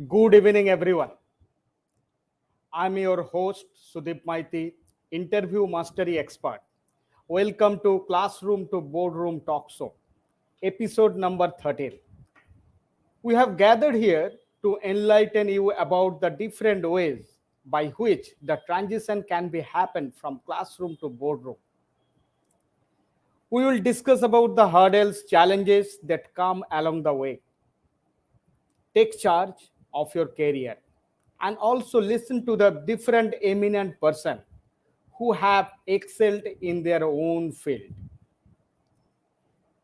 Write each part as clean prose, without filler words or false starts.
Good evening, everyone. I'm your host, Sudip Maiti, interview mastery expert. Welcome to Classroom to Boardroom Talk Show, episode number 13. We have gathered here to enlighten you about the different ways by which the transition can be happen from classroom to boardroom. We will discuss about the hurdles, challenges that come along the way. Take charge of your career and also listen to the different eminent person who have excelled in their own field.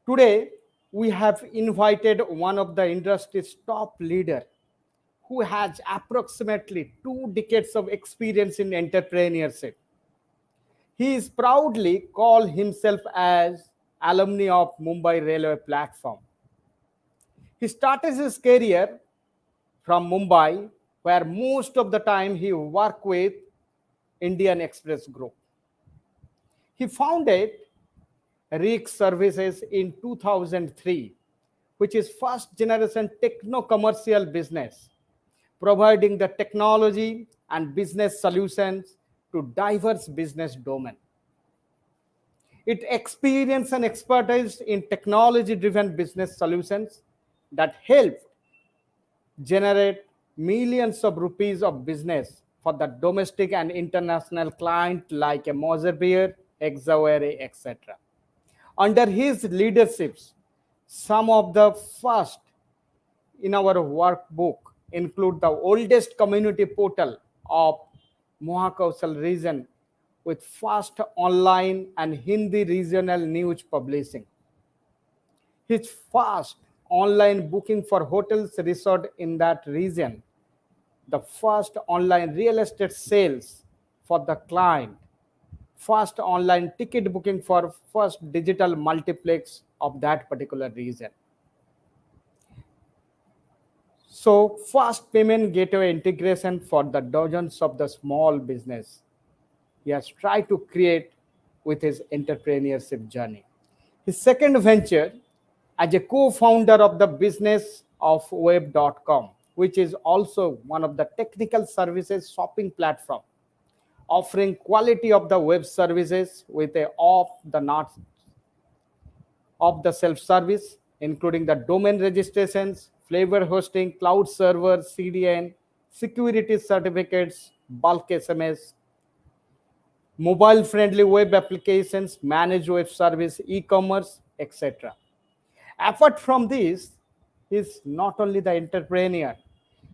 Today, we have invited one of the industry's top leader who has approximately 2 decades of experience in entrepreneurship. He is proudly called himself as alumni of Mumbai Railway platform. He started his career from Mumbai, where most of the time he worked with Indian Express Group. He founded RIG Services in 2003, which is first generation techno commercial business, providing the technology and business solutions to diverse business domain. It experience and expertise in technology driven business solutions that help generate millions of rupees of business for the domestic and international client like a Moser Beer, Exaware, etc. Under his leaderships, some of the first in our workbook include the oldest community portal of Mohakausal region with fast online and Hindi regional news publishing. His fast online booking for hotels resort in that region, the first online real estate sales for the client, first online ticket booking for first digital multiplex of that particular region. So fast payment gateway integration for the dozens of the small business he has tried to create with his entrepreneurship journey. His second venture as a co-founder of the business of web.com, which is also one of the technical services shopping platform, offering quality of the web services with a off the not of the self-service, including the domain registrations, flavor hosting, cloud server, CDN, security certificates, bulk SMS, mobile-friendly web applications, managed web service, e-commerce, etc. Apart from this, he is not only the entrepreneur,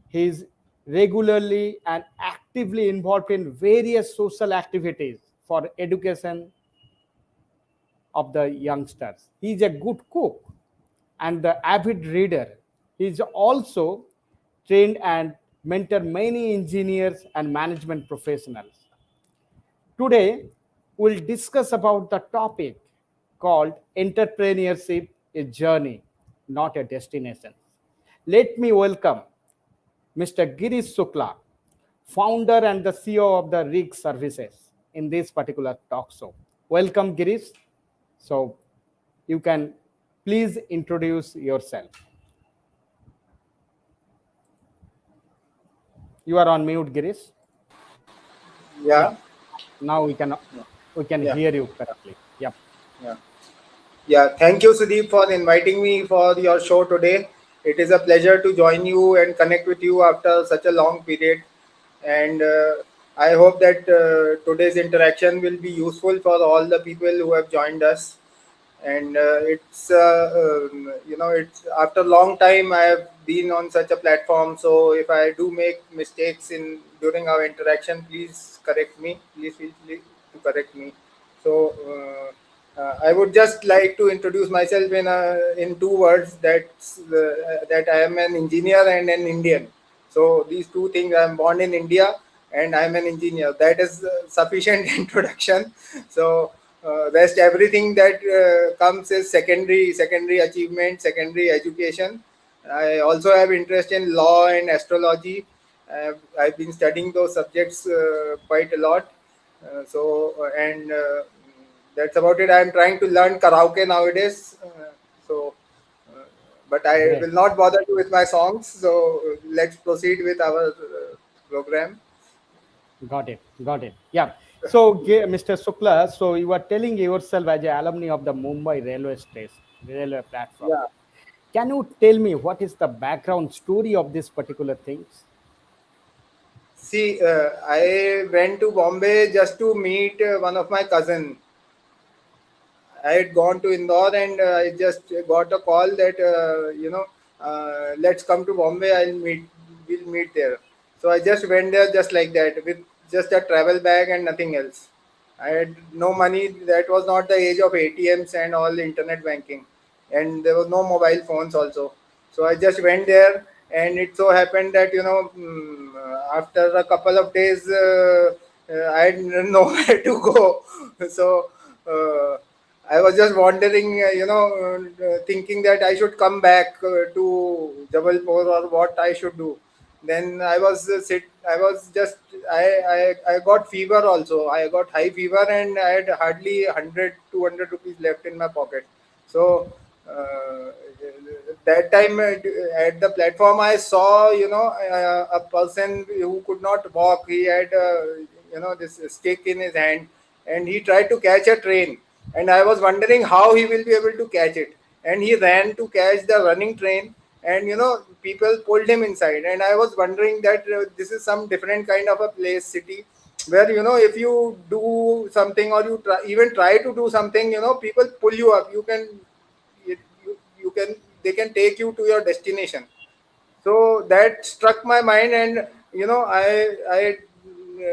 he is regularly and actively involved in various social activities for education of the youngsters. He is a good cook and the avid reader. He is also trained and mentor many engineers and management professionals. Today, we'll discuss about the topic called entrepreneurship, a journey, not a destination. Let me welcome Mr. Girish Shukla, founder and the CEO of the RIG Services in this particular talk show. Welcome, Girish. So you can please introduce yourself. You are on mute, Girish. Yeah. Yeah, Now we can yeah, hear you correctly. Yep. yeah. Yeah, thank you, Sudeep, for inviting me for your show today. It is a pleasure to join you and connect with you after such a long period. And I hope that today's interaction will be useful for all the people who have joined us. And it's after a long time I have been on such a platform. So if I do make mistakes in during our interaction, please correct me. Please feel free to correct me. So I would just like to introduce myself in two words. That I am an engineer and an Indian. So these two things. I am born in India and I am an engineer. That is sufficient introduction. So rest everything that comes is secondary achievement, secondary education. I also have interest in law and astrology. I've been studying those subjects quite a lot. And That's about it. I'm trying to learn karaoke nowadays. So, uh, But I Great. will not bother you with my songs. So let's proceed with our program. Got it. Got it. Yeah. So, Mr. Shukla, so you are telling yourself as an alumni of the Mumbai railway station, railway platform. Yeah. Can you tell me what is the background story of this particular things? See, I went to Bombay just to meet one of my cousin. I had gone to Indore and I just got a call that let's come to Bombay. We'll meet there. So I just went there just like that with just a travel bag and nothing else. I had no money. That was not the age of ATMs and all internet banking, and there was no mobile phones also. So I just went there, and it so happened that after a couple of days, I didn't know where to go. So. I was just wondering, thinking that I should come back to Jabalpur or what I should do. Then I was just, I got fever also. I got high fever and I had hardly 100, 200 rupees left in my pocket. So, that time at the platform, I saw, a person who could not walk. He had, this stick in his hand and he tried to catch a train, and I was wondering how he will be able to catch it. And he ran to catch the running train, and people pulled him inside. And I was wondering that this is some different kind of a place, city, where if you do something or you even try to do something, people pull you up. You can they can take you to your destination. So that struck my mind, and I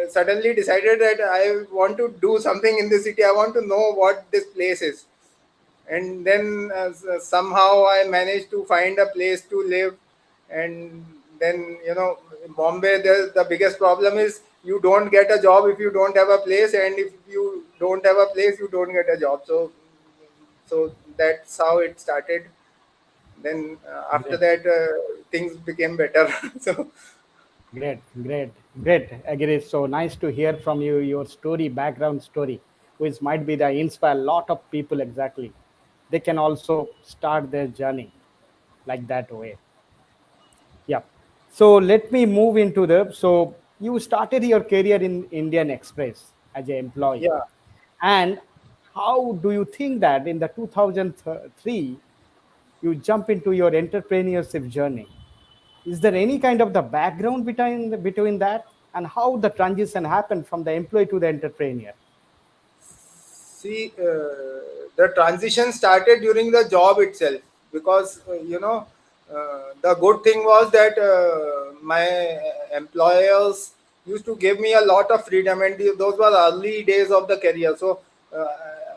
suddenly decided that I want to do something in this city. I want to know what this place is. And then somehow I managed to find a place to live. And then in Bombay, the biggest problem is you don't get a job if you don't have a place, and if you don't have a place, you don't get a job. So that's how it started. Then after Great. that, things became better. So Great, great, great. Agree. So nice to hear from you your story, background story, which might be the inspire a lot of people exactly. They can also start their journey like that way. Yeah. So let me move into the so you started your career in Indian Express as an employee. yeah. And how do you think that in the 2003 you jump into your entrepreneurship journey? Is there any kind of the background between that and how the transition happened from the employee to the entrepreneur? See, the transition started during the job itself, because the good thing was that my employers used to give me a lot of freedom, and those were early days of the career. So uh,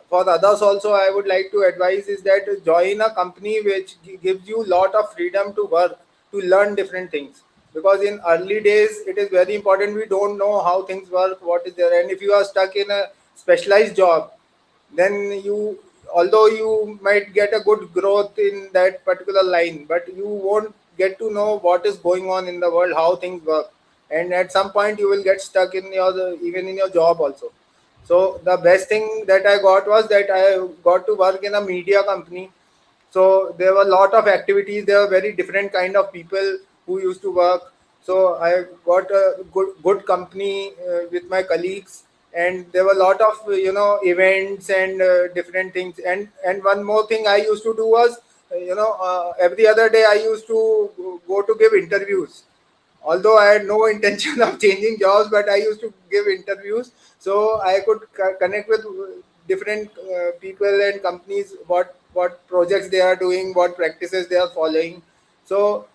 for others also, I would like to advise is that join a company which gives you lot of freedom to work, to learn different things. Because in early days, it is very important. We don't know how things work, what is there, and if you are stuck in a specialized job, then although you might get a good growth in that particular line, but you won't get to know what is going on in the world, how things work. And at some point you will get stuck in your even in your job also. So the best thing that I got was that I got to work in a media company. So there were a lot of activities. There were very different kind of people who used to work. So I got a good company with my colleagues, and there were a lot of events and different things. And one more thing I used to do was every other day I used to go to give interviews. Although I had no intention of changing jobs, but I used to give interviews so I could connect with different people and companies, what projects they are doing, what practices they are following. So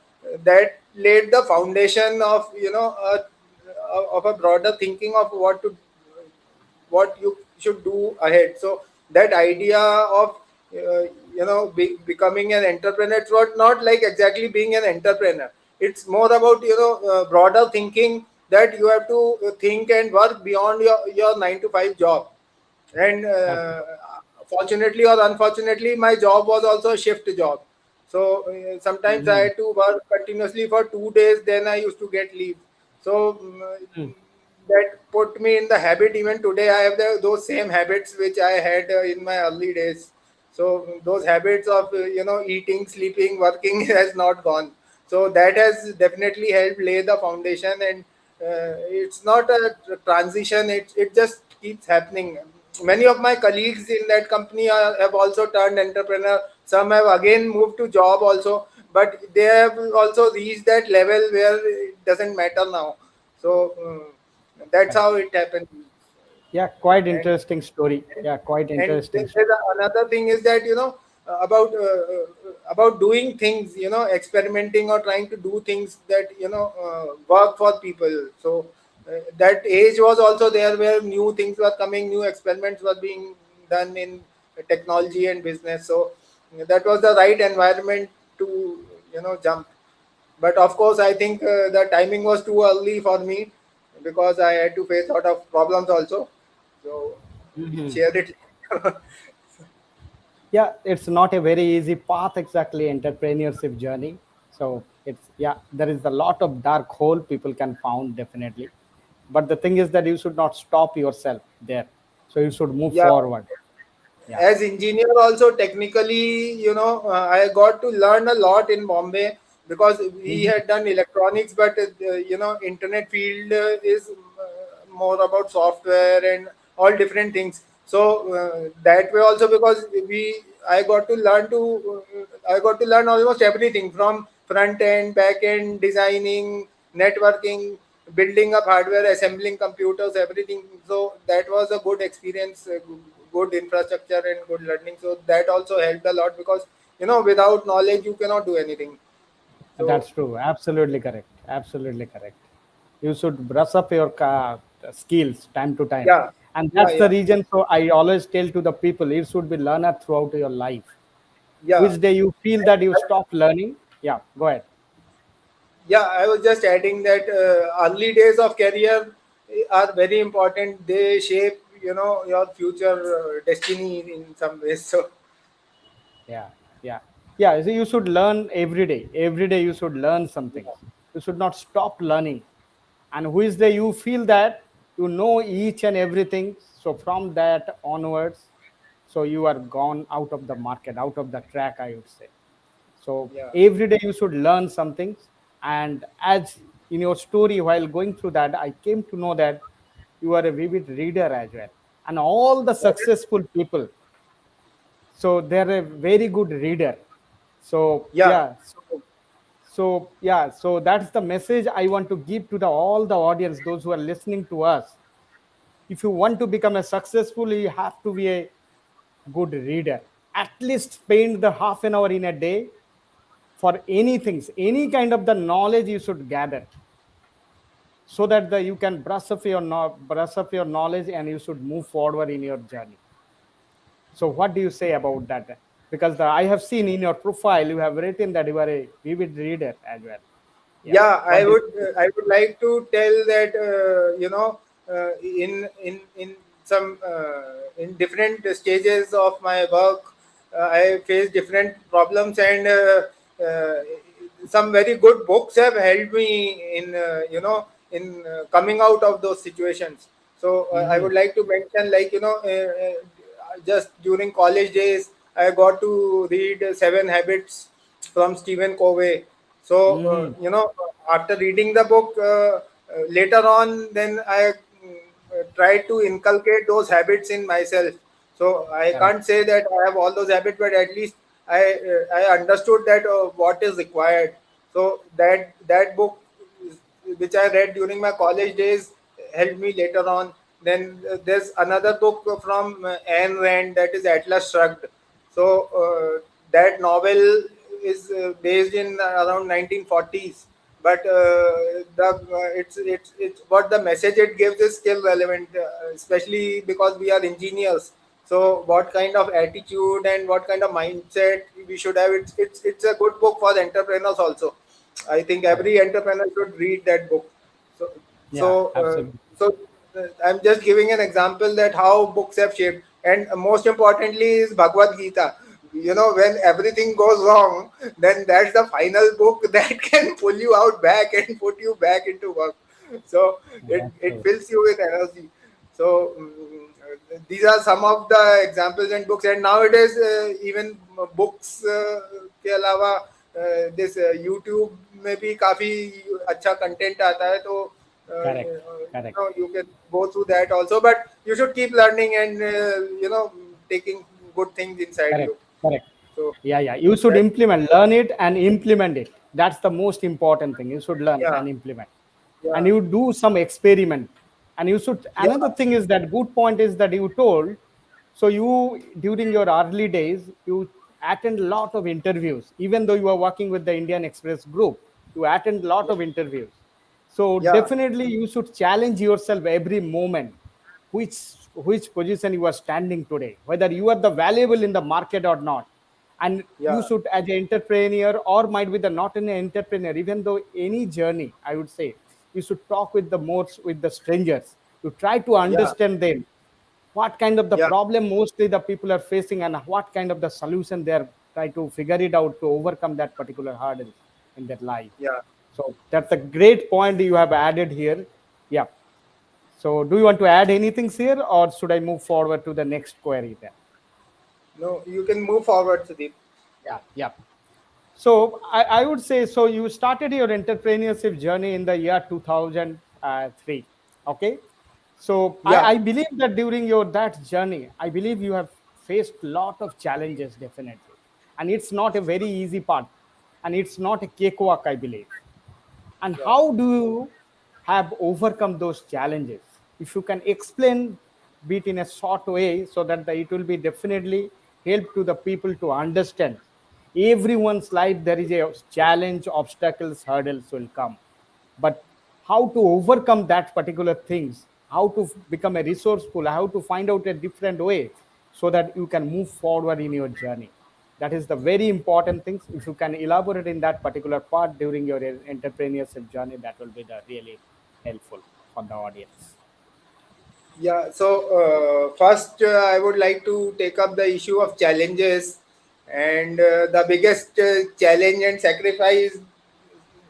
that laid the foundation of of a broader thinking of what you should do ahead. So that idea of becoming an entrepreneur, it's not like exactly being an entrepreneur. It's more about broader thinking, that you have to think and work beyond your 9 to 5 job. And Okay. fortunately or unfortunately, my job was also a shift job. So sometimes I Mm, had to work continuously for 2 days, then I used to get leave. So mm, that put me in the habit. Even today I have those same habits which I had in my early days. So those habits of eating, sleeping, working has not gone. So that has definitely helped lay the foundation, and it's not a transition. It just keeps happening. Many of my colleagues in that company have also turned entrepreneur. Some have again moved to job also, but they have also reached that level where it doesn't matter now. So that's Correct. how it happened. Yeah, quite And interesting story. and, Yeah, quite and interesting there's story. another thing is that about doing things, experimenting or trying to do things that work for people. So that age was also there where new things were coming, new experiments were being done in technology and business. So that was the right environment to jump. But of course, I think the timing was too early for me because I had to face a lot of problems also. So we'll Mhm. share it. Yeah, it's not a very easy path exactly, entrepreneurship journey. So it's, yeah, there is a lot of dark hole people can found definitely. But the thing is that you should not stop yourself there. So you should move Yeah, forward. Yeah. as engineer also technically, I got to learn a lot in Bombay because we Mhm. had done electronics, but internet field is more about software and all different things. So that way also, because we I got to learn almost everything from front end, back end, designing, networking, building up hardware, assembling computers, everything. So that was a good experience, good infrastructure and good learning. So that also helped a lot because without knowledge you cannot do anything. So That's true. Absolutely correct. Absolutely correct. You should brush up your skills time to time. yeah, And yeah, that's the yeah, reason. So I always tell to the people, you should be learner throughout your life. yeah. Which day you feel that you stop learning, yeah, go ahead. Yeah, I was just adding that early days of career are very important. They shape your future destiny in some ways. So Yeah, yeah, yeah. So you should learn every day. Every day you should learn something. You should not stop learning. And which day you feel that you know each and everything. So from that onwards, so you are gone out of the market, out of the track, I would say. So yeah, every day you should learn something. And as in your story, while going through that, I came to know that you are a vivid reader as well. And all the successful people, so they're a very good reader. So yeah. yeah, so yeah, so that's the message I want to give to the all the audience, those who are listening to us. If you want to become a successful, you have to be a good reader. At least spend the half an hour in a day for anything, any kind of the knowledge you should gather, so that you can brush up your knowledge and you should move forward in your journey. So what do you say about that? Because I have seen in your profile you have written that you are a vivid reader as well. Yeah. Yeah, What do you? I would like to tell that in some in different stages of my work, I face different problems, and uh, some very good books have helped me in in coming out of those situations. So I Mm-hmm. would like to mention, like, just during college days, I got to read Seven Habits from Stephen Covey. So Mm-hmm. after reading the book, later on, then I tried to inculcate those habits in myself. So I Correct. can't say that I have all those habits, but at least I understood that what is required. So that book, which I read during my college days, helped me later on. Then there's another book from Ayn Rand, that is Atlas Shrugged. So that novel is based in around 1940s, but it's what the message it gives is still relevant, especially because we are engineers. So what kind of attitude and what kind of mindset we should have, it's a good book for the entrepreneurs also. I think Correct. every entrepreneur should read that book. So, Yeah, so, absolutely. I'm just giving an example that how books have shaped, and most importantly is Bhagavad Gita. When everything goes wrong, then that's the final book that can pull you out back and put you back into work. So Yeah, it that's it true. fills you with energy. So these are some of the examples and books. And nowadays even books के अलावा this YouTube में भी काफी अच्छा content आता है, तो Correct, correct, you can go through that also, but you should keep learning and taking good things inside correct, you. correct. So Yeah, yeah. You should that, implement, learn it, and implement it. That's the most important thing. You should learn yeah, and implement, and yeah, you do some experiment. And you should. yeah, Another thing is that good point is that you told. So you during your early days you attend a lot of interviews, even though you are working with the Indian Express group. You attend a lot yeah, of interviews. So yeah, definitely you should challenge yourself every moment which position you are standing today, whether you are the valuable in the market or not. And you yeah, should, as an entrepreneur or might be the not an entrepreneur, even though any journey, I would say you should talk with the most with the strangers. You try to yeah, understand them, what kind of the yeah, problem mostly the people are facing and what kind of the solution they are trying to figure it out to overcome that particular hurdle in their life. yeah. So that's a great point you have added here. Yeah. So do you want to add anything here, or should I move forward to the next query then? No, you can move forward, Sudeep. Yeah. Yeah. So I would say, so you started your entrepreneurship journey in the year 2003. Okay. So Yeah, I believe that during your that journey, I believe you have faced lot of challenges definitely. And it's not a very easy part. And it's not a cakewalk, I believe. And yeah, how do you have overcome those challenges? If you can explain bit in a short way so that it will be definitely help to the people to understand everyone's life there is a challenge, obstacles, hurdles will come, but how to overcome that particular things, how to become a resourceful, how to find out a different way so that you can move forward in your journey. That is the very important things. If you can elaborate in that particular part during your entrepreneurship journey, that will be the really helpful for the audience. yeah. So first, I would like to take up the issue of challenges, and the biggest challenge and sacrifice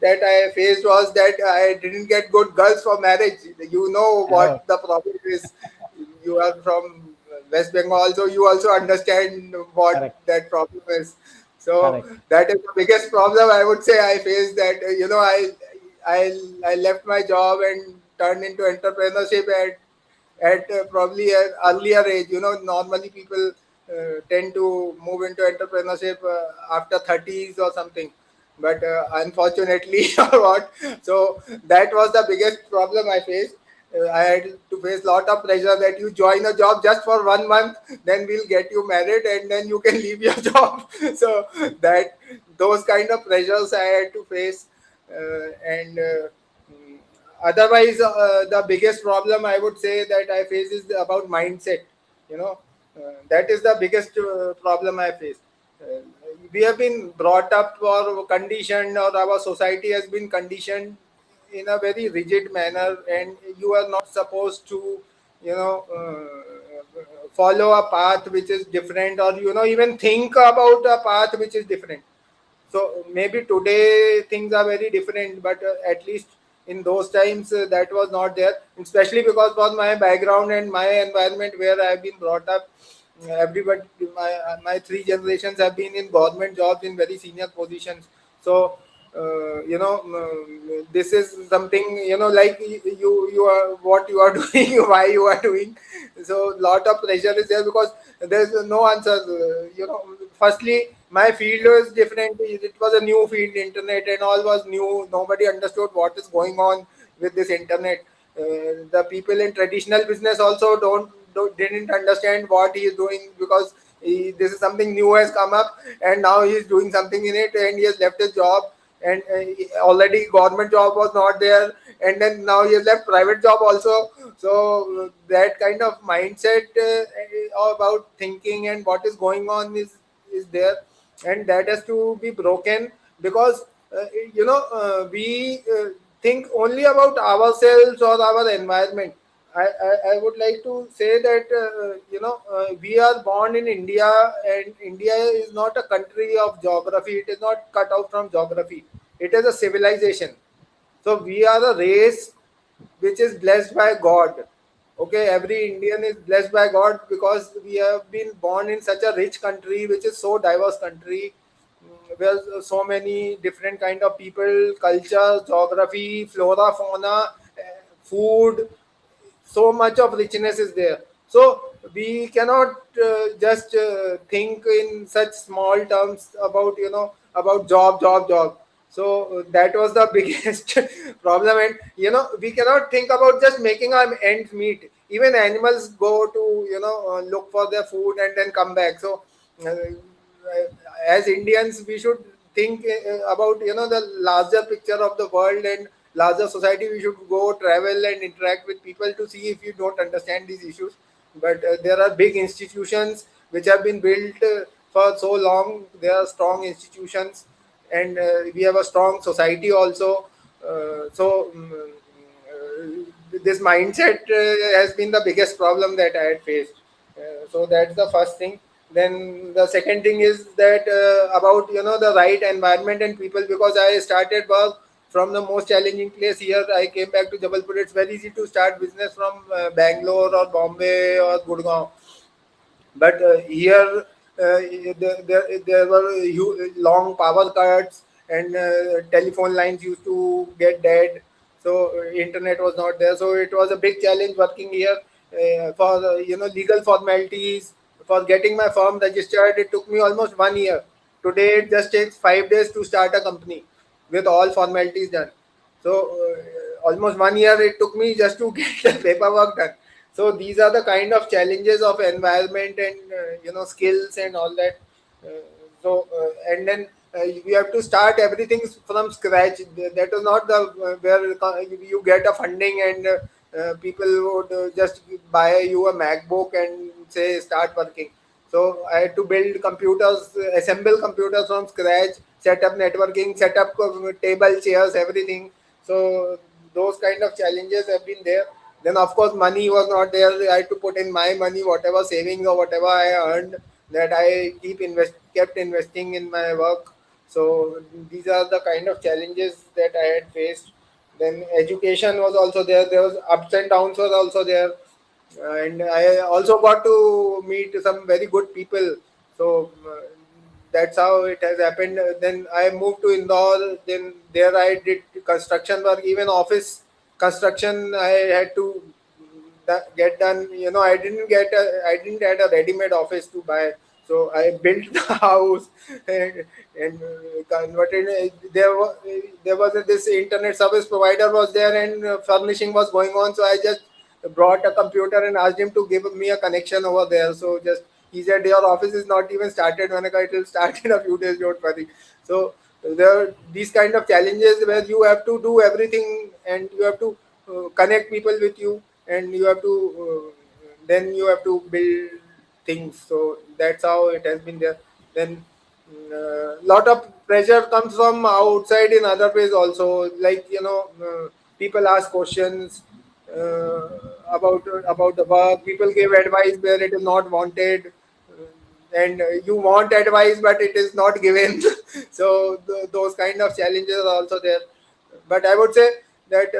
that I faced was that I didn't get good girls for marriage. You know Oh, what the problem is. You are from West Bengal, so you also understand what correct, that problem is. So correct. that is the biggest problem I would say I faced. That I left my job and turned into entrepreneurship at probably an earlier age. Normally people tend to move into entrepreneurship after 30s or something, but unfortunately or what, so that was the biggest problem I faced. I had to face lot of pressure that you join a job just for 1 month, then we'll get you married and then you can leave your job. So that those kind of pressures I had to face, and otherwise the biggest problem I would say that I face is about mindset. you know that is the biggest problem I face. uh, we have been brought up or conditioned, or our society has been conditioned in a very rigid manner, and you are not supposed to you know follow a path which is different, or even think about a path which is different. So maybe today things are very different, but at least in those times that was not there. Especially because of my background and my environment where I have been brought up. Everybody, my three generations have been in government jobs in very senior positions. So this is something, like you are what you are doing, why you are doing. So lot of pressure is there because there's no answer. Firstly, my field was different. It was a new field. Internet and all was new. Nobody understood what is going on with this internet. The people in traditional business also didn't understand what he is doing, because this is something new has come up, and now he is doing something in it, and he has left his job, and already government job was not there, and then now he has left private job also. So that kind of mindset about thinking and what is going on is there, and that has to be broken, because we think only about ourselves or our environment. I would like to say that we are born in India, and India is not a country of geography. It is not cut out from geography. It is a civilization. So we are a race which is blessed by God. Okay, every Indian is blessed by God because we have been born in such a rich country, which is so diverse country, where so many different kind of people, cultures, geography, flora, fauna, food, so much of richness is there. So we cannot just think in such small terms about, about job. So that was the biggest problem. And we cannot think about just making our ends meet. Even animals go to, look for their food and then come back. So uh, as Indians, we should think about, the larger picture of the world and larger society. We should go travel and interact with people to see if you don't understand these issues. But there are big institutions which have been built for so long. There are strong institutions, and we have a strong society also. This mindset has been the biggest problem that I had faced. So that's the first thing. Then the second thing is that about, the right environment and people, because I started work from the most challenging place. Here I came back to Jabalpur. It's very easy to start business from Bangalore or Bombay or Gurgaon, but here there were long power cuts, and telephone lines used to get dead, so internet was not there. So it was a big challenge working here. For legal formalities, for getting my firm registered, it took me almost 1 year. Today it just takes 5 days to start a company with all formalities done. So almost 1 year it took me just to get the paperwork done. So these are the kind of challenges of environment and skills and all that. And then you have to start everything from scratch. That is not the where you get a funding and people would just buy you a MacBook and say start working. So I had to build computers, assemble computers from scratch, set up networking, set up table, chairs, everything. So those kind of challenges have been there. Then of course money was not there. I had to put in my money, whatever savings or whatever I earned, that I kept investing in my work. So these are the kind of challenges that I had faced. Then education was also there. There was ups and downs was also there, and I also got to meet some very good people. So that's how it has happened. Then I moved to Indore. Then there I did construction work, even office construction. I had to get done. I didn't had a ready-made office to buy. So I built the house and converted. There was this internet service provider was there, and furnishing was going on. So I just brought a computer and asked him to give me a connection over there. So just he said your office is not even started. When it will start in a few days, don't worry. So there are these kind of challenges where you have to do everything, and you have to connect people with you, and you have to then you have to build things. So that's how it has been there. Then lot of pressure comes from outside in other ways also, like people ask questions uh, about the work. People give advice where it is not wanted, and you want advice but it is not given. So those kind of challenges are also there. But I would say that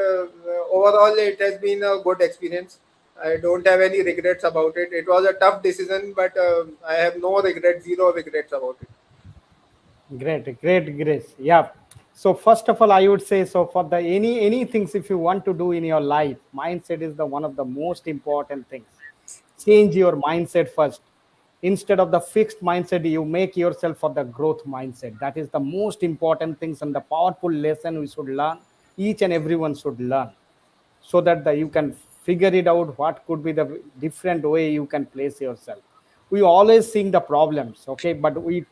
overall it has been a good experience. I don't have any regrets about it. It was a tough decision, but I have no regrets, zero regrets about it. Great, Grace. Yeah. So first of all, I would say, so for the any things, if you want to do in your life, mindset is the one of the most important things. Change your mindset first. Instead of the fixed mindset, you make yourself for the growth mindset. That is the most important things and the powerful lesson we should learn. Each and everyone should learn, so that you can figure it out what could be the different way you can place yourself. We always seeing the problems, okay, but we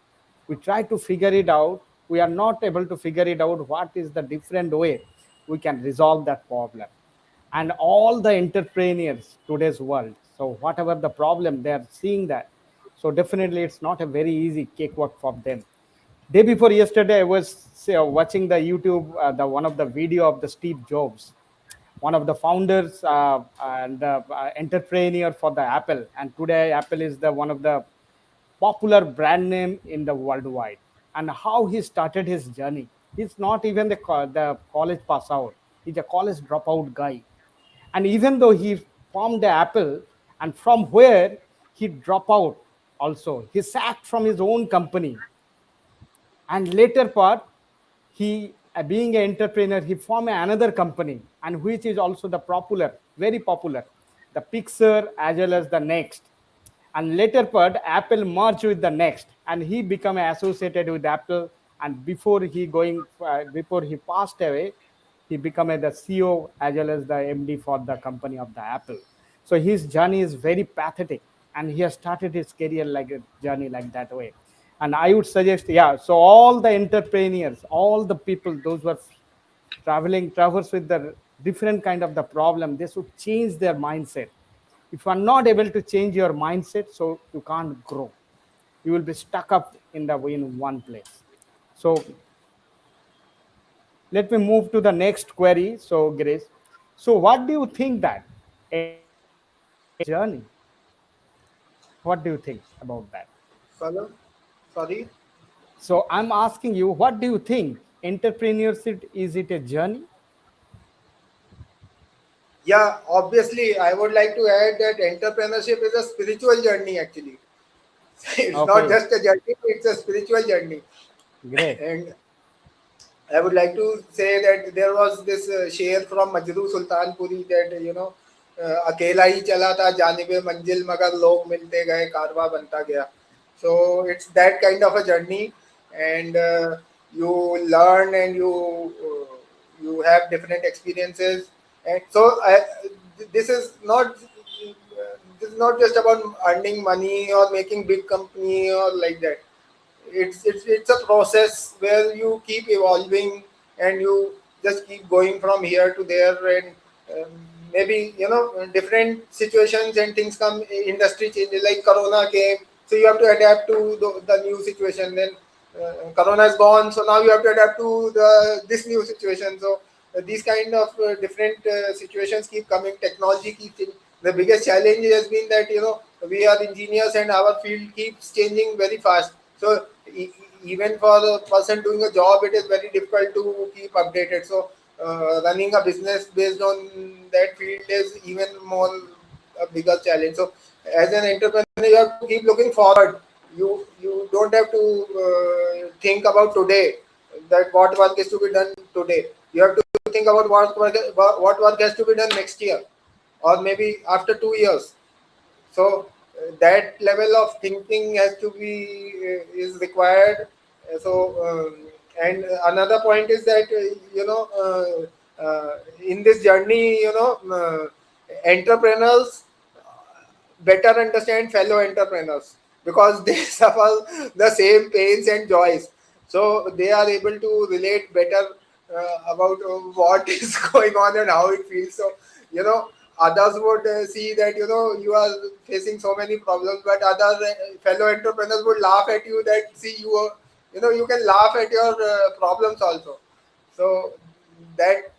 try to figure it out. We are not able to figure it out what is the different way we can resolve that problem. And all the entrepreneurs today's world, so whatever the problem they are seeing that, so definitely it's not a very easy cakewalk for them. Day before yesterday I was watching the YouTube, the one of the video of the Steve Jobs, one of the founders and entrepreneur for the Apple. And today Apple is the one of the popular brand name in the worldwide. And how he started his journey, he's not even the college pass out, he's a college dropout guy. And even though he formed the Apple, and from where he dropped out also. He sacked from his own company, and later part, he being an entrepreneur, he formed another company, and which is also the popular, very popular, the Pixar as well as the Next. And later part, Apple merged with the Next, and he become associated with Apple. And before he passed away, he became the CEO as well as the MD for the company of the Apple. So his journey is very pathetic, and he has started his career like a journey like that way. And I would suggest, yeah, so all the entrepreneurs, all the people, those who are traverse with the different kind of the problem, they should change their mindset. If you are not able to change your mindset, so you can't grow. You will be stuck up in one place. So let me move to the next query. So Grace, so what do you think that entrepreneurship is a journey? What do you think about that? Follow? Sorry. So I'm asking you, what do you think? Entrepreneurship, is it a journey? Yeah, obviously, I would like to add that entrepreneurship is a spiritual journey actually. It's not Okay, just a journey, it's a spiritual journey. great. And I would like to say that there was this शेर from Majru Sultanpuri that अकेला ही चला था जानिबे मंजिल मगर लोग मिलते गए कारवा बनता गया. So it's that kind of a journey, and you learn and you have different experiences, and so this is not just about earning money or making big company or like that. It's a process where you keep evolving and you just keep going from here to there, and um, maybe different situations and things come, industry changes like corona came, so you have to adapt to the new situation. Then corona is gone, so now you have to adapt to this new situation. So these kind of different situations keep coming, technology keeps changing. The biggest challenge has been that we are engineers and our field keeps changing very fast. So even for the person doing a job, it is very difficult to keep updated. So running a business based on that field is even more a bigger challenge. So as an entrepreneur, you have to keep looking forward. You don't have to think about today, that what work is to be done today. You have to think about what work has to be done next year, or maybe after 2 years. So that level of thinking has to be is required. So and another point is that in this journey, entrepreneurs better understand fellow entrepreneurs because they suffer the same pains and joys, so they are able to relate better about what is going on and how it feels. So others would see that you are facing so many problems, but other fellow entrepreneurs would laugh at you, that see you you can laugh at your problems also. So that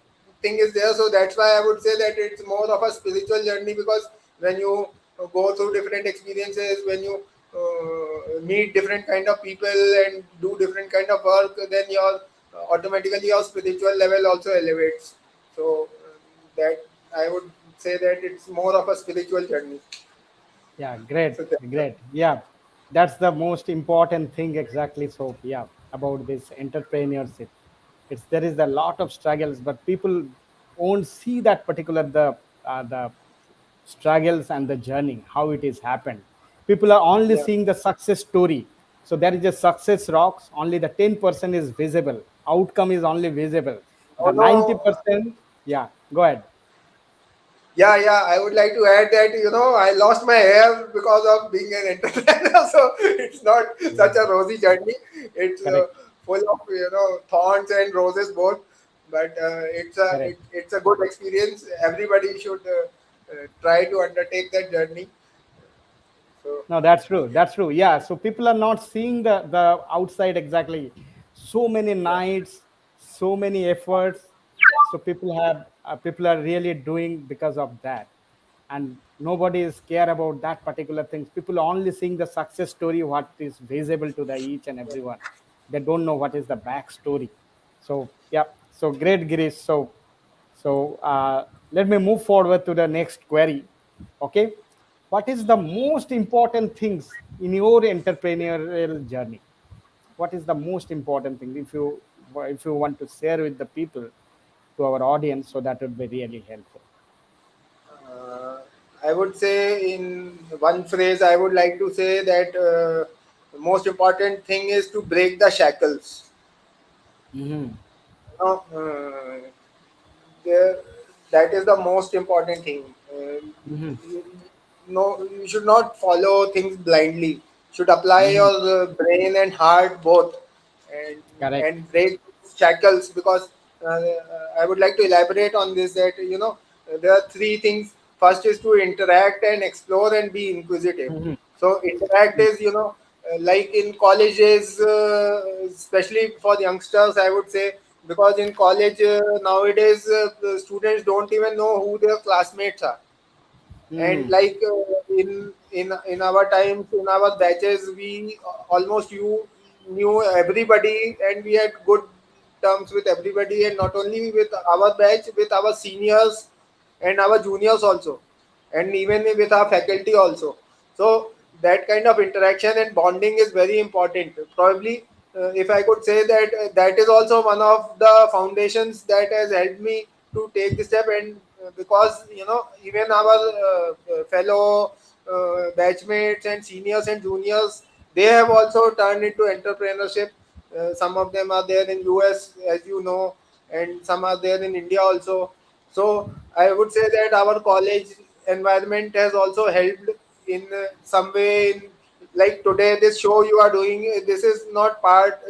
thing is there. So that's why I would say that it's more of a spiritual journey, because when you go through different experiences, when you meet different kind of people and do different kind of work, then your automatically your spiritual level also elevates. So that I would say that it's more of a spiritual journey. Yeah, great, So that, great. Yeah, that's the most important thing exactly. So yeah, about this entrepreneurship, it's there is a lot of struggles, but people won't see that particular the struggles and the journey how it is happened. People are only yeah. seeing the success story. So there is a success rocks. Only the 10% is visible. Outcome is only visible. The Oh no. 90%. Yeah, go ahead. Yeah. I would like to add that I lost my hair because of being an entrepreneur. So it's not Yeah, such a rosy journey. It's correct, full of thorns and roses both. But correct. it's a good experience. Everybody should try to undertake that journey. So No, that's true. That's true. Yeah. So people are not seeing the outside exactly. So many yeah, nights, so many efforts. So people are really doing because of that, and nobody is care about that particular things. People are only seeing the success story, what is visible to the each and everyone. They don't know what is the backstory. So yeah. So great, Girish. So let me move forward to the next query. Okay, what is the most important things in your entrepreneurial journey? What is the most important thing, if you want to share with the people, to our audience, so that would be really helpful. Uh, I would say in one phrase, I would like to say that the most important thing is to break the shackles. Mm-hmm. No, there, that is the most important thing. Mm-hmm. You, no, you should not follow things blindly. Should apply Mm-hmm. your brain and heart both, and Correct. break shackles. Because I would like to elaborate on this. That there are three things. First is to interact and explore and be inquisitive. Mm-hmm. So interact is like in colleges, especially for the youngsters, I would say, because in college nowadays the students don't even know who their classmates are. And Mm-hmm. like in our times, in our batches, we almost you knew everybody, and we had good terms with everybody, and not only with our batch, with our seniors and our juniors also, and even with our faculty also. So that kind of interaction and bonding is very important. Probably if I could say that, that is also one of the foundations that has helped me to take this step. And because even our fellow batchmates and seniors and juniors, they have also turned into entrepreneurship. Some of them are there in US, as you know, and some are there in India also. So I would say that our college environment has also helped in some way. In, like today, this show you are doing, this is not part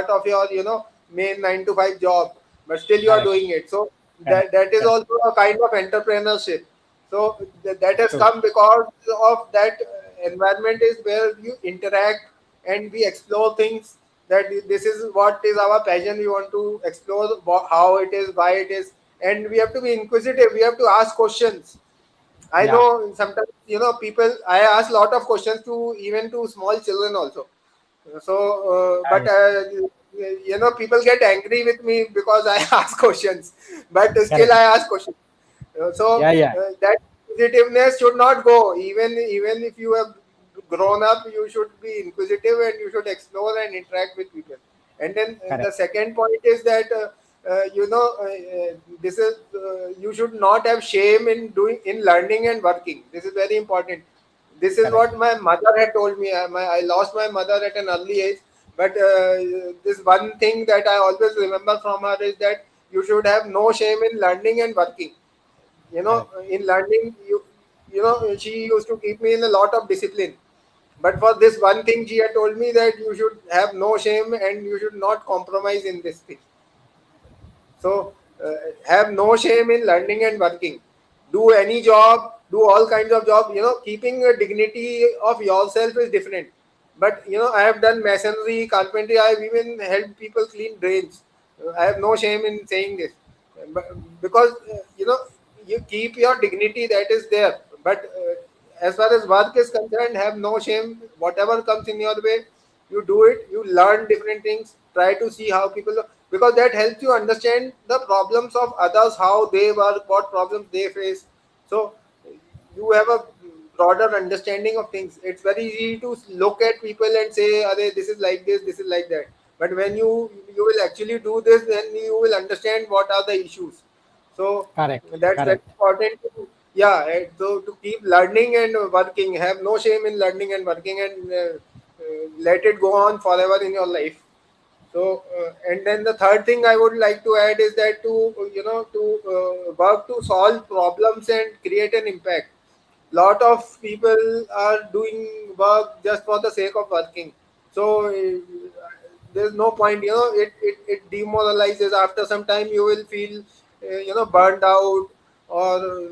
of your main 9 to 5 job, but still you are Correct. doing it. So Correct. that is Correct. also a kind of entrepreneurship. So that has True. come because of that environment is where you interact and we explore things, that this is what is our passion. We want to explore how it is, why it is, and we have to be inquisitive. We have to ask questions. I Yeah. know sometimes people. I ask a lot of questions to even to small children also. So, but Right. people get angry with me because I ask questions, but still Correct. I ask questions. So Yeah. Yeah. that inquisitiveness should not go. Even if you have grown up, you should be inquisitive and you should explore and interact with people. And then the Correct. second point is that this is you should not have shame in learning and working. This is very important. This is Correct. what my mother had told me. I lost my mother at an early age, but this one thing that I always remember from her is that you should have no shame in learning and working. Correct. In learning, she used to keep me in a lot of discipline. But for this one thing, she had told me that you should have no shame and you should not compromise in this thing. So have no shame in learning and working. Do any job, do all kinds of job. Keeping a dignity of yourself is different. But I have done masonry, carpentry. I have even helped people clean drains. I have no shame in saying this. But because you keep your dignity, that is there. But as far as work is concerned, have no shame. Whatever comes in your way, you do it. You learn different things. Try to see how people, because that helps you understand the problems of others, how they work, what problems they face. So you have a broader understanding of things. It's very easy to look at people and say, "Are this is like this is like that." But when you will actually do this, then you will understand what are the issues. So Correct. that's very Correct. important. Yeah, so to keep learning and working, have no shame in learning and working, and let it go on forever in your life. So, and then the third thing I would like to add is that to work to solve problems and create an impact. Lot of people are doing work just for the sake of working. So there's no point. It demoralizes. After some time, you will feel burned out, or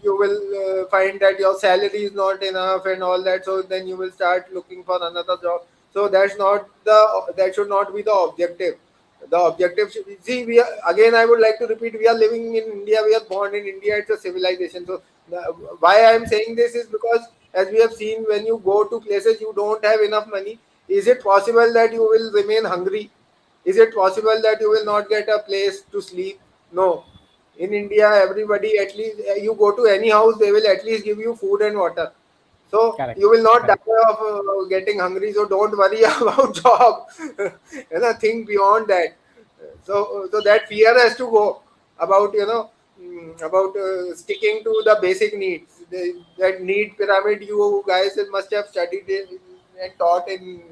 you will find that your salary is not enough and all that. So then you will start looking for another job. So that should not be the objective. The objective should be, see, again I would like to repeat, we are living in India, we are born in India, it's a civilization. So the, why I am saying this is because, as we have seen, when you go to places you don't have enough money, is it possible that you will remain hungry? Is it possible that you will not get a place to sleep? No. In India, everybody, at least you go to any house, they will at least give you food and water. So Correct. you will not Correct. die of getting hungry. So don't worry about job. Think beyond that. So that fear has to go about about sticking to the basic needs. That need pyramid you guys must have studied it and taught in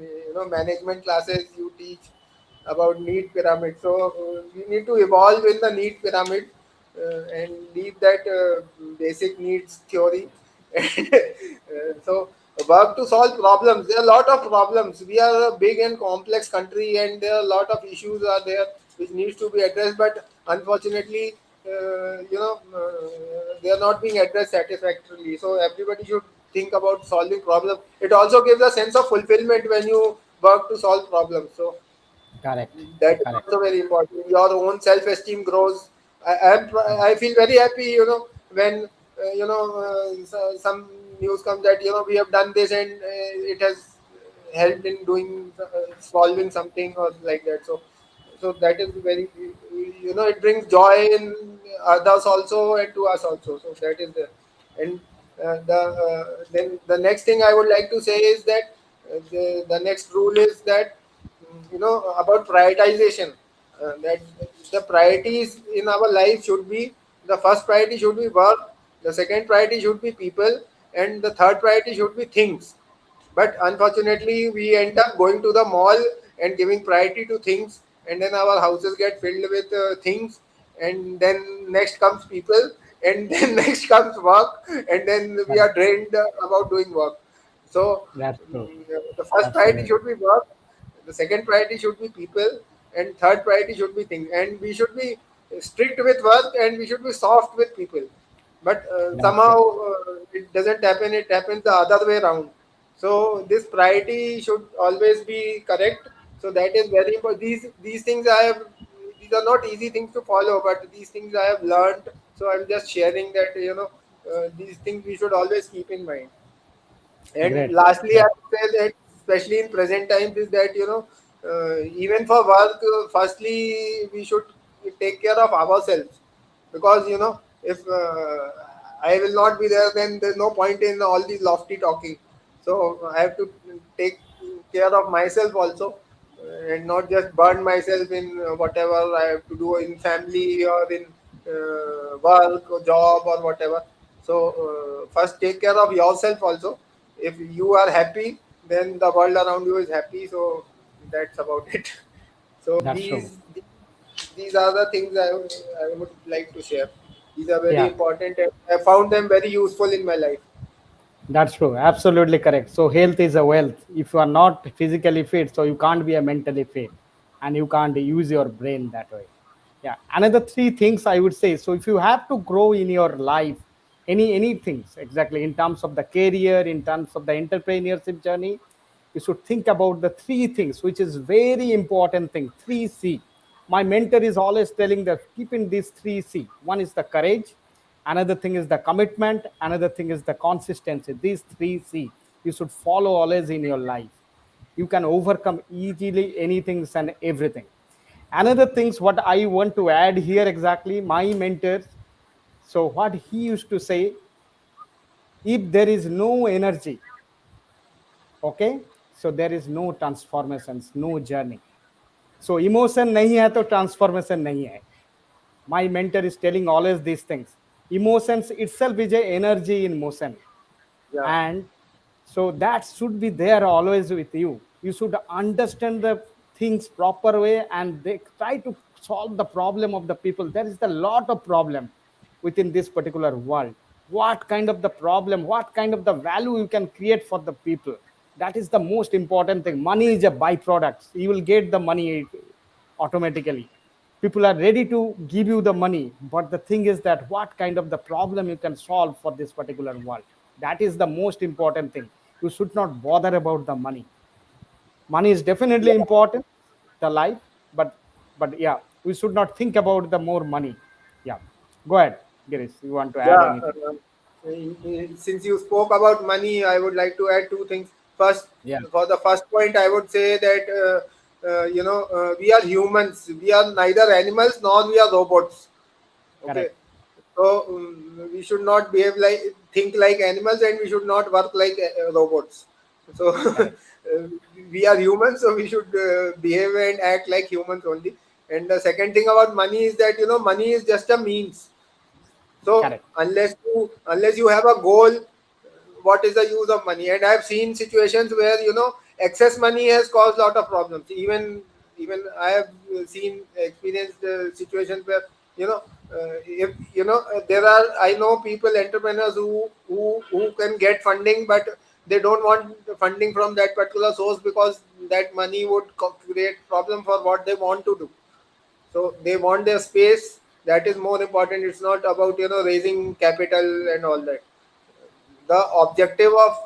management classes. You teach about need pyramid. So we need to evolve in the need pyramid and leave that basic needs theory. So work to solve problems. There are a lot of problems. We are a big and complex country, and there are a lot of issues are there which needs to be addressed. But unfortunately, they are not being addressed satisfactorily. So everybody should think about solving problems. It also gives a sense of fulfillment when you work to solve problems. So Correct. that is Correct. also very important. Your own self-esteem grows. I feel very happy, when some news comes that we have done this and it has helped in doing solving something or like that. So that is very, it brings joy in others also and to us also. So that is there. And then the next thing I would like to say is that the next rule is that about prioritization, that the priorities in our life should be, the first priority should be work, the second priority should be people, and the third priority should be things. But unfortunately, we end up going to the mall and giving priority to things, and then our houses get filled with things, and then next comes people, and then next comes work, and then we Correct. are drained about doing work. So That's true. the first priority Absolutely. should be work, the second priority should be people, and third priority should be things. And we should be strict with work, and we should be soft with people. But That's somehow true. it doesn't happen. It happens the other way around. So this priority should always be correct. So that is very important. These things I have. These are not easy things to follow, but these things I have learned. So I'm just sharing that these things we should always keep in mind. And Great. lastly, I Great. would say that, especially in present times, is that even for work, firstly we should take care of ourselves, because if I will not be there, then there's no point in all these lofty talking. So I have to take care of myself also, and not just burn myself in whatever I have to do in family or in work or job or whatever. So first take care of yourself also. If you are happy, then the world around you is happy. So that's about it. So That's true. these are the things I would like to share. These are very Yeah. important, and I found them very useful in my life. That's true. Absolutely correct. So health is a wealth. If you are not physically fit, so you can't be a mentally fit, and you can't use your brain that way. Yeah. Another three things I would say. So if you have to grow in your life, any things exactly in terms of the career, in terms of the entrepreneurship journey, you should think about the three things, which is very important thing. 3C. My mentor is always telling that keep in these 3C. One is the courage, another thing is the commitment, another thing is the consistency. These 3C you should follow always in your life. You can overcome easily anything and everything. Another things what I want to add here exactly, my mentors, so what he used to say, if there is no energy, okay, so there is no transformations, no journey. So emotion नहीं है तो transformation नहीं है. My mentor is telling always these things. Emotions itself is a energy in motion, Yeah, and so that should be there always with you. You should understand the things proper way, and they try to solve the problem of the people. There is a lot of problem within this particular world. What kind of the problem, what kind of the value you can create for the people, that is the most important thing. Money is a byproduct. You will get the money automatically. People are ready to give you the money, but the thing is that what kind of the problem you can solve for this particular world, that is the most important thing. You should not bother about the money. Money is definitely yeah, important, the life, but yeah, we should not think about the more money. Yeah, go ahead, Girish, you want to add yeah. anything? Since you spoke about money, I would like to add two things. First, Yeah. for the first point, I would say that we are humans. We are neither animals nor we are robots. Okay, Correct. So we should not behave like, think like animals, and we should not work like robots. So Correct. we are humans, so we should behave and act like humans only. And the second thing about money is that, money is just a means. So Correct. unless you have a goal, what is the use of money? And I've seen situations where, excess money has caused a lot of problems. Even I have seen experienced situations where, if there are, I know people, entrepreneurs who can get funding, but they don't want funding from that particular source because that money would create problem for what they want to do. So they want their space. That is more important. It's not about, raising capital and all that. The objective of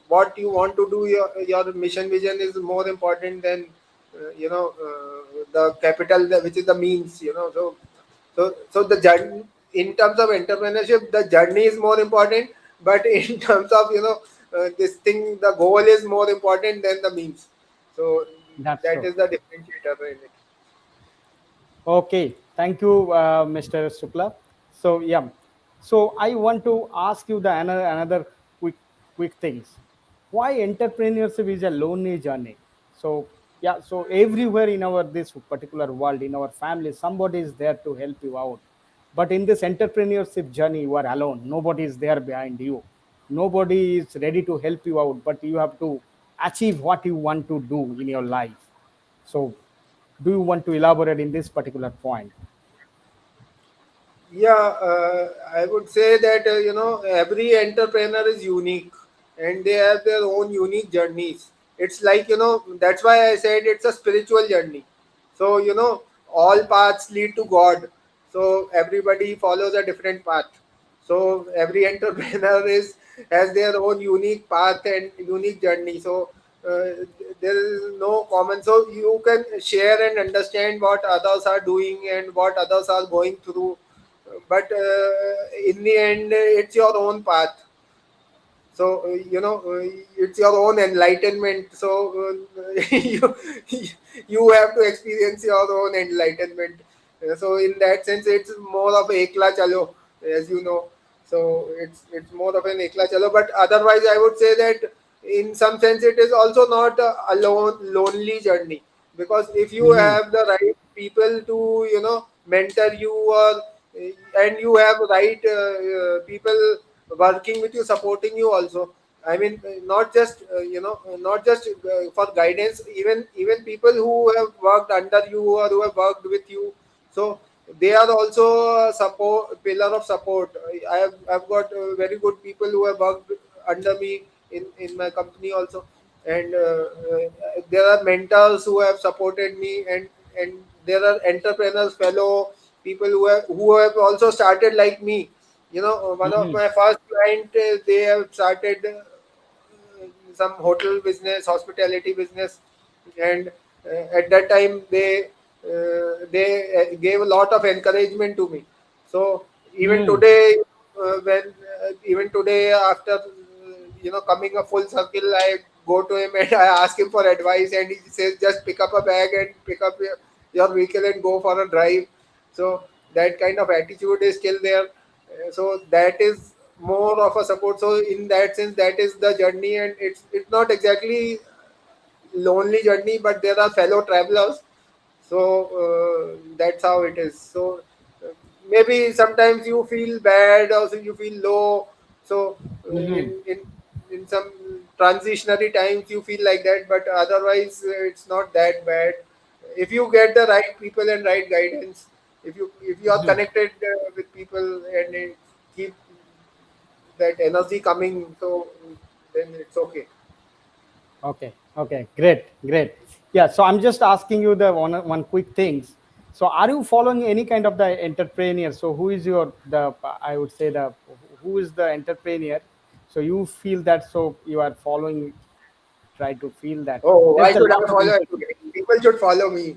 what you want to do, your mission vision is more important than the capital, which is the means. So the journey, in terms of entrepreneurship, the journey is more important, but in terms of, this thing, the goal is more important than the means. So That's that true. is the differentiator in it. Okay, thank you, Mr. Shukla. So yeah, so I want to ask you the another quick things. Why entrepreneurship is a lonely journey? So yeah, so everywhere in our this particular world, in our family, somebody is there to help you out. But in this entrepreneurship journey, you are alone. Nobody is there behind you. Nobody is ready to help you out. But you have to achieve what you want to do in your life. So do you want to elaborate in this particular point? Yeah, I would say that, every entrepreneur is unique, and they have their own unique journeys. It's like, that's why I said it's a spiritual journey. So, all paths lead to God. So everybody follows a different path. So every entrepreneur is has their own unique path and unique journey. So there is no common. So you can share and understand what others are doing and what others are going through, but in the end, it's your own path. So it's your own enlightenment. So you you have to experience your own enlightenment. So in that sense, it's more of a ekla chalo, as you know. So it's more of an ekla chalo, but otherwise I would say that in some sense it is also not a alone lonely journey, because if you Hmm. have the right people to mentor you, or and you have right people working with you, supporting you also. I mean, not just not just for guidance, even people who have worked under you or who have worked with you. So they are also a support pillar of support. I've got very good people who have worked under me in my company also. And there are mentors who have supported me, and there are entrepreneurs, fellow people who have also started like me. One of Hmm. my first client, they have started some hotel business, hospitality business, and at that time they gave a lot of encouragement to me. So even Hmm. today, when even today, after coming a full circle, I go to him and I ask him for advice, and he says, just pick up a bag and pick up your vehicle and go for a drive. So that kind of attitude is still there. So that is more of a support. So in that sense, that is the journey, and it's not exactly lonely journey, but there are fellow travelers. So that's how it is. So uh, maybe sometimes you feel bad, or you feel low. So Hmm. in some transitionary times you feel like that, but otherwise it's not that bad if you get the right people and right guidance. If you are Hmm. connected with people, and keep that energy coming, so then it's okay. Okay. Okay. Great. Great. Yeah. So I'm just asking you the one quick things. So are you following any kind of the entrepreneur? So who is your the I would say the who is the entrepreneur? So you feel that so you are following, try to feel that. Oh, There's why a should lot I of follow everybody? People should follow me.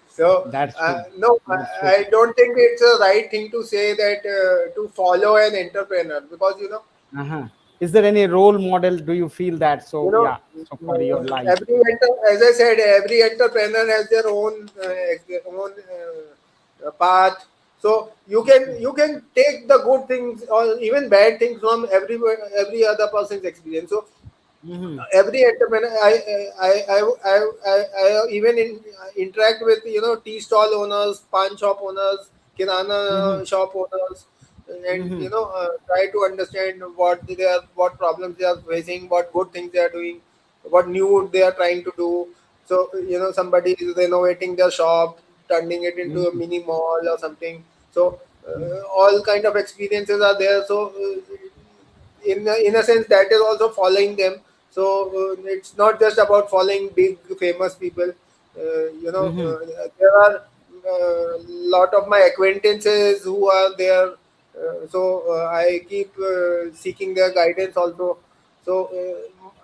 So that's true. no, That's true. I don't think it's a right thing to say that to follow an entrepreneur, because Uh-huh. Is there any role model? Do you feel that? you So know yeah. So for your life. as I said, every entrepreneur has their own path. So you can take the good things or even bad things from every other person's experience. So Mm-hmm. every entrepreneur, I even interact with tea stall owners, pawn shop owners, Mm-hmm. kirana shop owners, and Mm-hmm. try to understand what problems they are facing, what good things they are doing, what new they are trying to do. So somebody is renovating their shop, turning it into a Mm-hmm. mini mall or something. So all kind of experiences are there. So in a sense that is also following them. So it's not just about following big famous people. Mm-hmm. There are lot of my acquaintances who are there. So I keep seeking their guidance also. So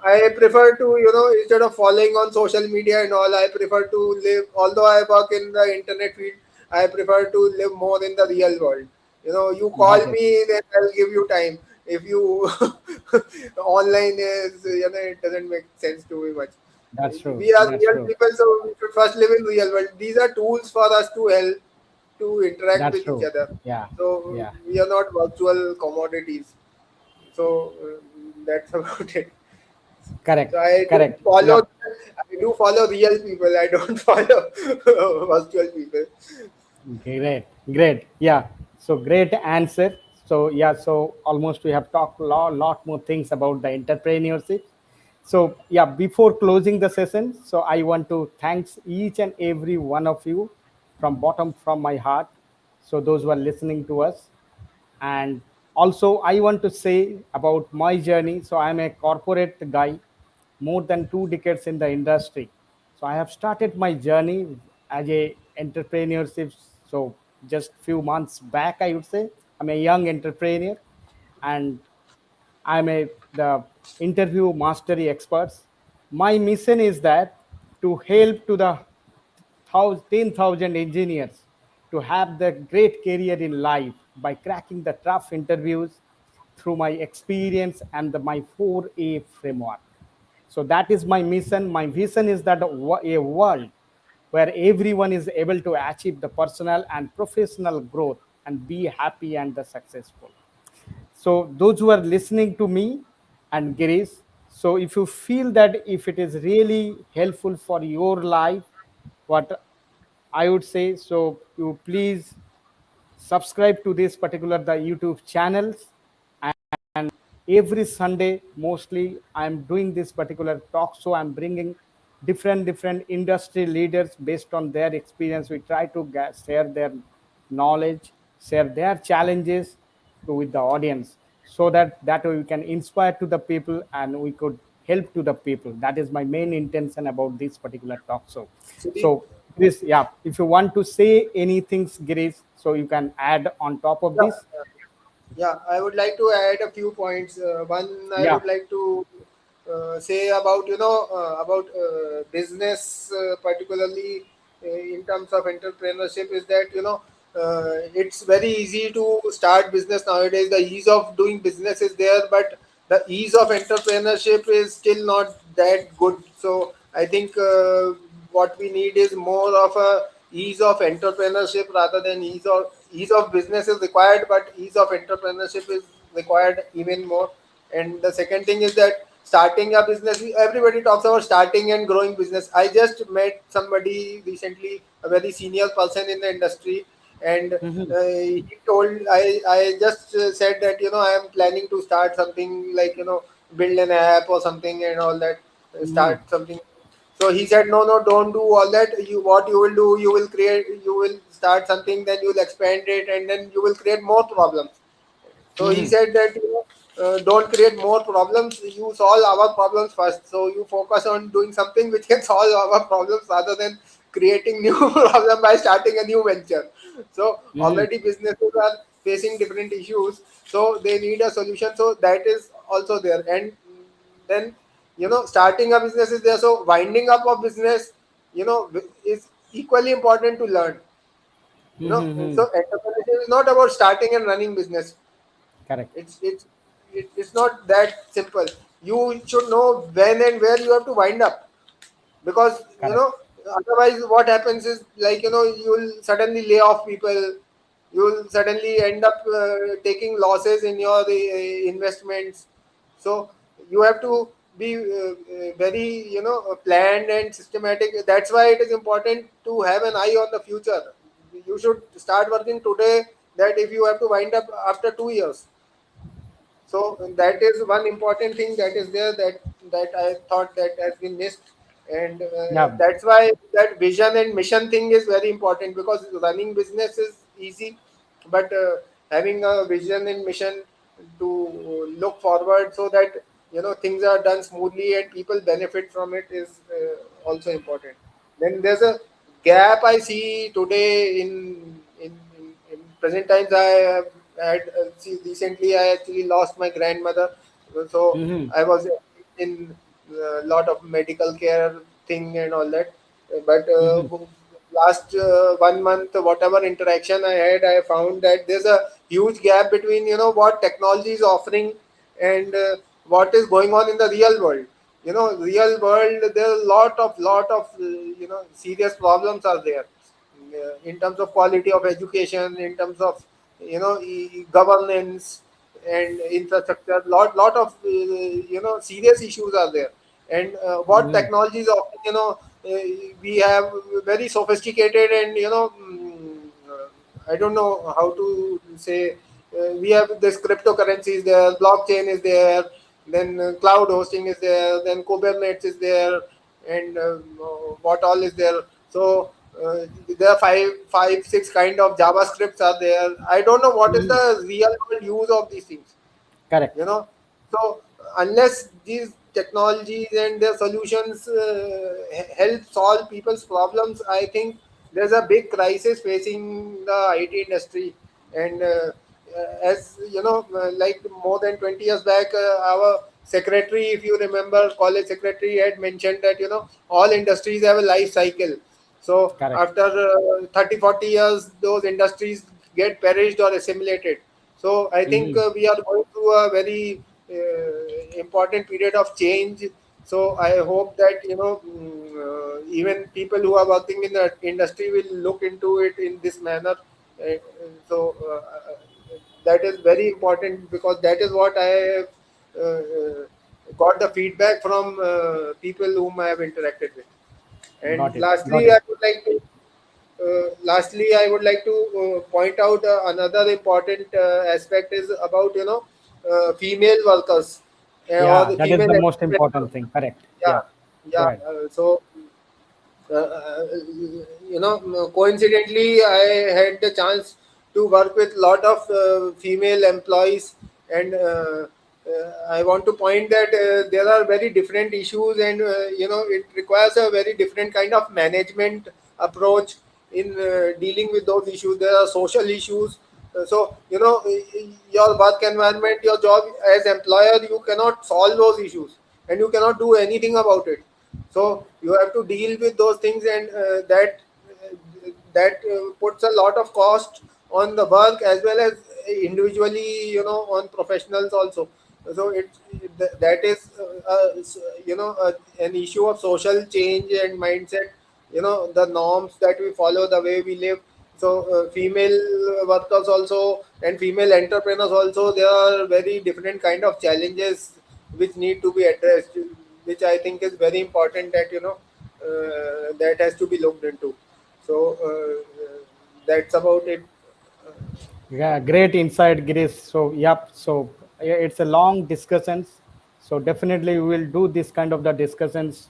I prefer to, instead of following on social media and all, I prefer to live, although I work in the internet field, I prefer to live more in the real world. You call Got it. me, then I'll give you time. If you online is, it doesn't make sense to me much. That's true. We are That's real true. people, so we should first live in real world. These are tools for us to help to interact That's with each true. other. Yeah. So Yeah. we are not virtual commodities. So that's about it. So Correct. I do Correct. follow. Yeah. I do follow real people. I don't follow virtual people. Great, great. Yeah. So great answer. So yeah, so almost we have talked lot more things about the entrepreneurship. So yeah, before closing the session, so I want to thanks each and every one of you from bottom from my heart. So those who are listening to us, and also I want to say about my journey. So I'm a corporate guy, more than 2 decades in the industry. So I have started my journey as a entrepreneurship. So just few months back, I would say I'm a young entrepreneur, and I'm a the interview mastery experts. My mission is that to help to the 10,000 engineers to have the great career in life by cracking the tough interviews through my experience and my 4A framework. So that is my mission. My vision is that a world where everyone is able to achieve the personal and professional growth and be happy and the successful. So those who are listening to me and Girish, so if you feel that if it is really helpful for your life, what I would say, so you please subscribe to this particular the YouTube channels. And every Sunday mostly I'm doing this particular talk, so I'm bringing different industry leaders based on their experience. We try to share their knowledge, share their challenges with the audience, so that way we can inspire to the people and we could help to the people. That is my main intention about this particular talk. So Actually, so Girish, yeah, if you want to say anything, Girish, so you can add on top of yeah, this. yeah, I would like to add a few points. One, I Yeah. would like to say about about business, particularly in terms of entrepreneurship, is that it's very easy to start business nowadays. The ease of doing business is there, but the ease of entrepreneurship is still not that good. So I think what we need is more of a ease of entrepreneurship rather than ease of business is required, but ease of entrepreneurship is required even more. And the second thing is that starting a business, everybody talks about starting and growing business. I just met somebody recently, a very senior person in the industry, and Mhm. he told, I just said that I am planning to start something like build an app or something and all that, Mhm. start something. So he said, no, no, don't do all that. What you will do, you will start something, then you will expand it, and then you will create more problems. So he Mhm. said that don't create more problems. You solve our problems first. So you focus on doing something which can solve our problems rather than creating new problem by starting a new venture. So Mhm. already businesses are facing different issues. So they need a solution. So that is also there. And then starting a business is there. So winding up a business, is equally important to learn. Mhm. So entrepreneurship is not about starting and running business. Correct. It's not that simple. You should know when and where you have to wind up, because Correct. otherwise what happens is, like, you will suddenly lay off people, you will suddenly end up taking losses in your investments. So you have to be very, planned and systematic. That's why it is important to have an eye on the future. You should start working today, that if you have to wind up after 2 years. So that is one important thing that is there, that I thought that has been missed. And Yeah. that's why that vision and mission thing is very important, because running business is easy, but having a vision and mission to look forward, so that things are done smoothly and people benefit from it, is also important. Then there's a gap I see today in present times. I have had, see, recently I actually lost my grandmother, so Hmm. I was in a lot of medical care thing and all that. But Hmm. last 1 month, whatever interaction I had, I found that there's a huge gap between what technology is offering and what is going on in the real world. Real world, there's a lot of serious problems are there, in terms of quality of education, in terms of governance and infrastructure. Lot of serious issues are there. And what Hmm. technology is offering, we have very sophisticated and I don't know how to say. We have this cryptocurrencies there, blockchain is there, then cloud hosting is there, then Kubernetes is there, and what all is there. So there are five, six kind of JavaScripts are there. I don't know what is Hmm. the real world use of these things. Correct. you know so unless these technologies and their solutions help solve people's problems, I think there's a big crisis facing the IT industry. And as you know, like more than 20 years back, our secretary, if you remember, college secretary had mentioned that all industries have a life cycle. So Correct. after 30 40 years, those industries get perished or assimilated. So I think Hmm. we are going through a very important period of change. So I hope that even people who are working in the industry will look into it in this manner. So that is very important, because that is what I have got the feedback from people whom I have interacted with. And Got it. Got it. lastly, I would like to point out another important aspect is about female workers or Yeah, the that is female the most entrepreneurs. important thing. Correct. Yeah, Yeah. Go yeah. ahead. So coincidentally, I had the chance to work with a lot of female employees. And I want to point that there are very different issues, and it requires a very different kind of management approach in dealing with those issues. There are social issues. So your work environment, your job as employer, you cannot solve those issues, and you cannot do anything about it. So you have to deal with those things, and that puts a lot of cost on the work, as well as individually, on professionals also. So that is an issue of social change and mindset. The norms that we follow, the way we live. So female workers also, and female entrepreneurs also, there are very different kind of challenges which need to be addressed, which I think is very important, that that has to be looked into. So that's about it. Uh, Yeah, great insight, Girish. So, yep. So, yeah, it's a long discussions. So, definitely we will do this kind of the discussions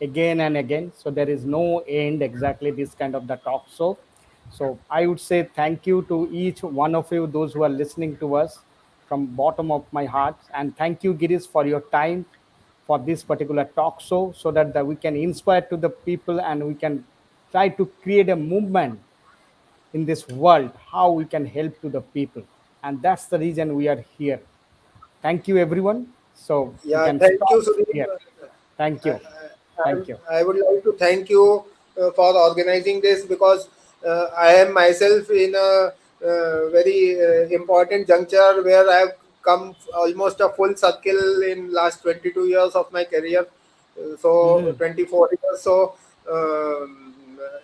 again and again. So, there is no end exactly this kind of the talk. So I would say thank you to each one of you, those who are listening to us from bottom of my heart, and thank you, Girish, for your time for this particular talk show, so that, we can inspire to the people and we can try to create a movement in this world, how we can help to the people. And that's the reason we are here. Thank you, everyone. So we Yeah, can thank you, stop Sudeep. here. Thank I, you. Thank you. I would like to thank you for organizing this, because I am myself in a very important juncture where I have come almost a full circle in last 22 years of my career. So Mhm. 24 years. So um,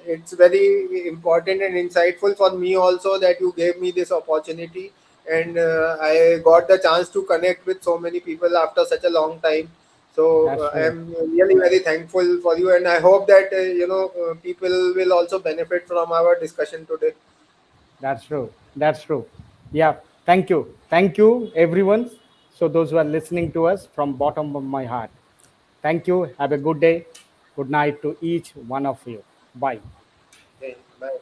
it's very important and insightful for me also that you gave me this opportunity, and I got the chance to connect with so many people after such a long time. So That's I true. am really very thankful for you, and I hope that people will also benefit from our discussion today. That's true. That's true. Yeah. Thank you. Thank you, everyone. So those who are listening to us from bottom of my heart. Thank you. Have a good day. Good night to each one of you. Bye. Okay, bye.